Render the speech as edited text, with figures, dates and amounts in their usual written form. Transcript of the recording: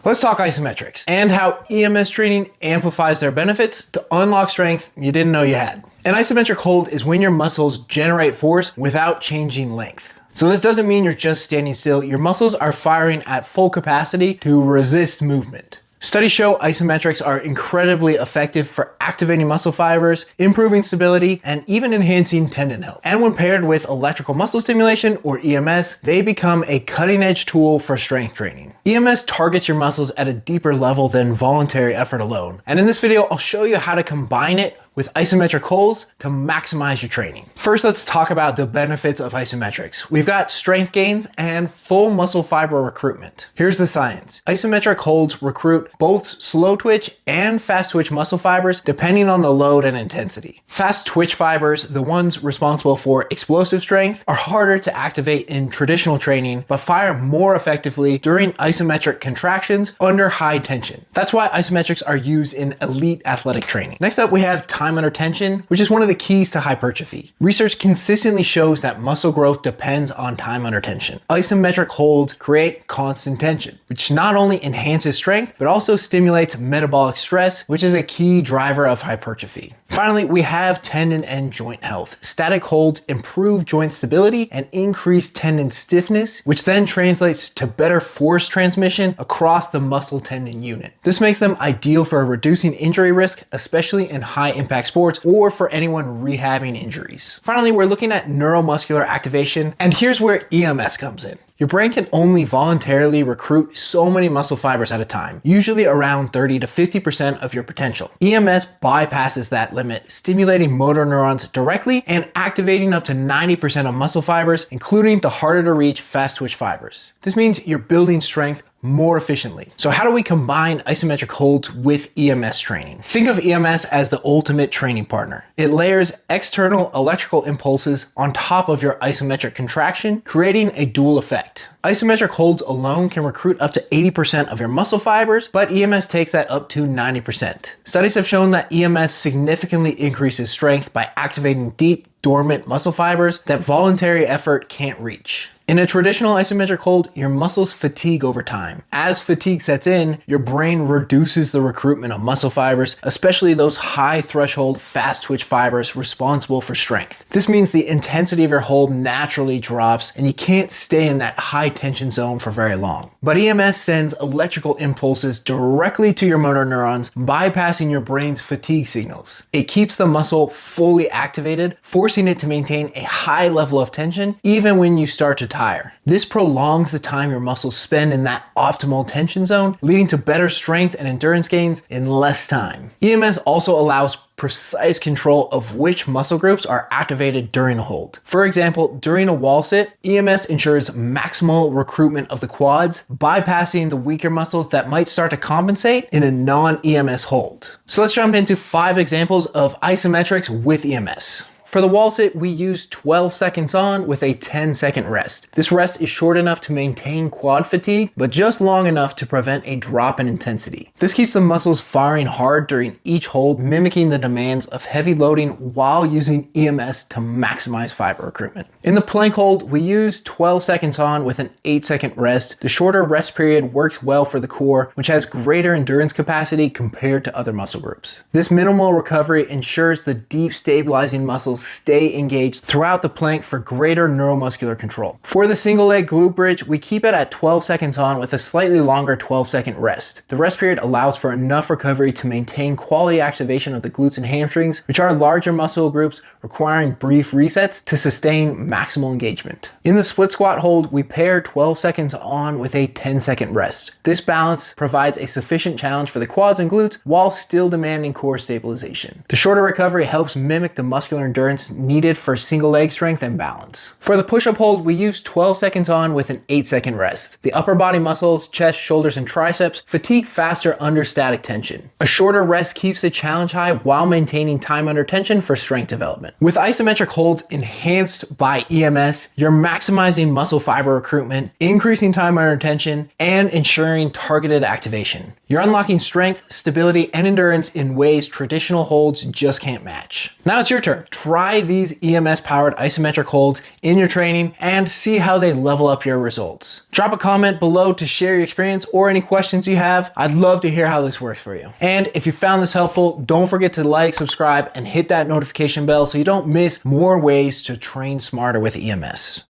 Let's talk isometrics and how EMS training amplifies their benefits to unlock strength you didn't know you had. An isometric hold is when your muscles generate force without changing length. So this doesn't mean you're just standing still. Your muscles are firing at full capacity to resist movement. Studies show isometrics are incredibly effective for activating muscle fibers, improving stability, and even enhancing tendon health. And when paired with electrical muscle stimulation, or EMS, they become a cutting-edge tool for strength training. EMS targets your muscles at a deeper level than voluntary effort alone. And in this video, I'll show you how to combine it with isometric holds to maximize your training. First, let's talk about the benefits of isometrics. We've got strength gains and full muscle fiber recruitment. Here's the science. Isometric holds recruit both slow twitch and fast twitch muscle fibers depending on the load and intensity. Fast twitch fibers, the ones responsible for explosive strength, are harder to activate in traditional training, but fire more effectively during isometric contractions under high tension. That's why isometrics are used in elite athletic training. Next up, we have time under tension, which is one of the keys to hypertrophy. Research consistently shows that muscle growth depends on time under tension. Isometric holds create constant tension, which not only enhances strength, but also stimulates metabolic stress, which is a key driver of hypertrophy. Finally, we have tendon and joint health. Static holds improve joint stability and increase tendon stiffness, which then translates to better force transmission across the muscle tendon unit. This makes them ideal for reducing injury risk, especially in high impact sports or for anyone rehabbing injuries. Finally, we're looking at neuromuscular activation, and here's where EMS comes in. Your brain can only voluntarily recruit so many muscle fibers at a time, usually around 30 to 50% of your potential. EMS bypasses that limit, stimulating motor neurons directly and activating up to 90% of muscle fibers, including the harder to reach fast twitch fibers. This means you're building strength more efficiently. So how do we combine isometric holds with EMS training? Think of EMS as the ultimate training partner. It layers external electrical impulses on top of your isometric contraction, creating a dual effect. Isometric holds alone can recruit up to 80% of your muscle fibers, but EMS takes that up to 90%. Studies have shown that EMS significantly increases strength by activating deep, dormant muscle fibers that voluntary effort can't reach. In a traditional isometric hold, your muscles fatigue over time. As fatigue sets in, your brain reduces the recruitment of muscle fibers, especially those high threshold fast twitch fibers responsible for strength. This means the intensity of your hold naturally drops and you can't stay in that high tension zone for very long. But EMS sends electrical impulses directly to your motor neurons, bypassing your brain's fatigue signals. It keeps the muscle fully activated, forcing it to maintain a high level of tension even when you start to tire. This prolongs the time your muscles spend in that optimal tension zone, leading to better strength and endurance gains in less time. EMS also allows precise control of which muscle groups are activated during a hold. For example, during a wall sit, EMS ensures maximal recruitment of the quads, bypassing the weaker muscles that might start to compensate in a non-EMS hold. So let's jump into 5 examples of isometrics with EMS. For the wall sit, we use 12 seconds on with a 10-second rest. This rest is short enough to maintain quad fatigue, but just long enough to prevent a drop in intensity. This keeps the muscles firing hard during each hold, mimicking the demands of heavy loading while using EMS to maximize fiber recruitment. In the plank hold, we use 12 seconds on with an 8-second rest. The shorter rest period works well for the core, which has greater endurance capacity compared to other muscle groups. This minimal recovery ensures the deep stabilizing muscles stay engaged throughout the plank for greater neuromuscular control. For the single leg glute bridge, we keep it at 12 seconds on with a slightly longer 12-second rest. The rest period allows for enough recovery to maintain quality activation of the glutes and hamstrings, which are larger muscle groups requiring brief resets to sustain maximal engagement. In the split squat hold, we pair 12 seconds on with a 10-second rest. This balance provides a sufficient challenge for the quads and glutes while still demanding core stabilization. The shorter recovery helps mimic the muscular endurance needed for single leg strength and balance. For the push-up hold, we use 12 seconds on with an 8-second rest. The upper body muscles, chest, shoulders, and triceps fatigue faster under static tension. A shorter rest keeps the challenge high while maintaining time under tension for strength development. With isometric holds enhanced by EMS, you're maximizing muscle fiber recruitment, increasing time under tension, and ensuring targeted activation. You're unlocking strength, stability, and endurance in ways traditional holds just can't match. Now it's your turn. Try try these EMS powered isometric holds in your training and see how they level up your results. Drop a comment below to share your experience or any questions you have. I'd love to hear how this works for you. And if you found this helpful, don't forget to like, subscribe, and hit that notification bell so you don't miss more ways to train smarter with EMS.